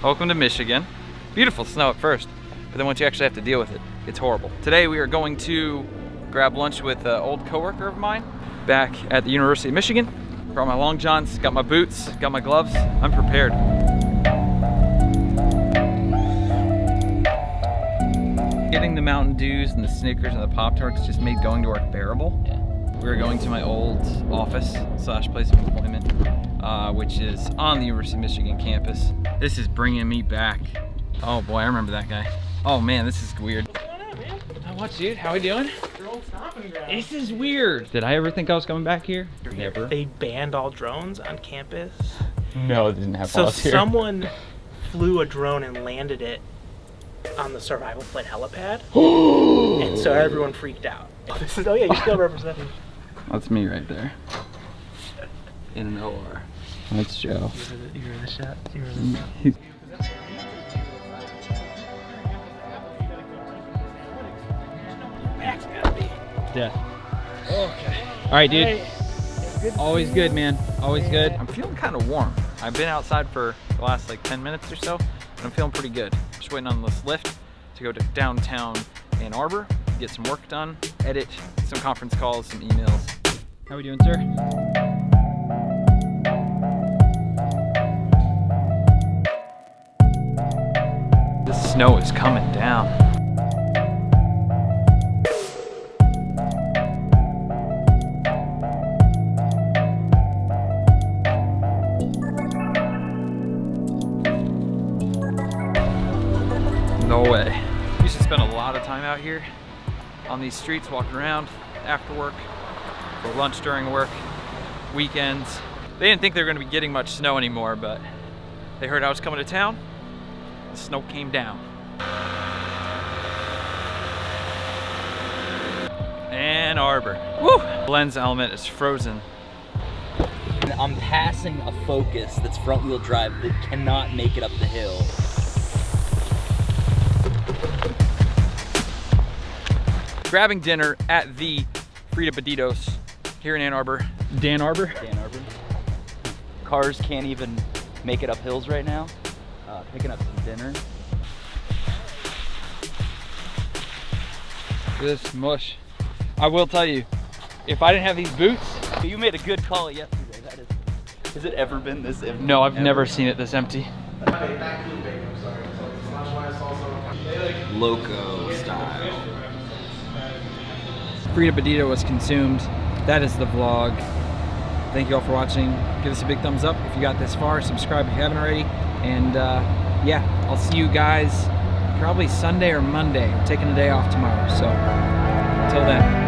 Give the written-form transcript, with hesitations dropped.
Welcome to Michigan. Beautiful snow at first, but then once you actually have to deal with it, it's horrible. Today we are going to grab lunch with an old coworker of mine back at the University of Michigan. Brought my long johns, got my boots, got my gloves. I'm prepared. Getting the Mountain Dews and the Snickers and the Pop-Tarts just made going to work bearable. Yeah. We're going to my old office / place of employment, which is on the University of Michigan campus. This is bringing me back. Oh boy, I remember that guy. Oh man, this is weird. What's going on, man? Not much, dude. How we doing? Your old stomping ground. This is weird. Did I ever think I was coming back here? Never. They banned all drones on campus. No, it didn't have So us here. someone flew a drone and landed it on the survival flight helipad, and so everyone freaked out. Oh yeah, you're still representing. That's me right there. In an OR. That's Joe. You were the shot. You were the shot. Max gotta be. Yeah. Okay. All right, dude. Hey, Always good, man. Always good. I'm feeling kind of warm. I've been outside for the last like 10 minutes or so, and I'm feeling pretty good. Just waiting on this lift to go to downtown Ann Arbor, get some work done, edit some conference calls, some emails. How we doing, sir? The snow is coming down. No way. Used to spend a lot of time out here on these streets walking around after work, for lunch during work, weekends. They didn't think they were going to be getting much snow anymore, but they heard I was coming to town. The snow came down. Ann Arbor. Woo! Lens element is frozen. I'm passing a Focus that's front wheel drive that cannot make it up the hill. Grabbing dinner at the Frida Beditos here in Ann Arbor. Dan Arbor? Dan Arbor. Cars can't even make it up hills right now. Picking up some dinner. This mush. I will tell you, if I didn't have these boots. You made a good call yesterday. That is. Has it ever been this empty? No, I've never seen it this empty. Loco style. Frida Bedito was consumed. That is the vlog. Thank you all for watching. Give us a big thumbs up if you got this far. Subscribe if you haven't already. And yeah, I'll see you guys probably Sunday or Monday. We're taking a day off tomorrow. So until then.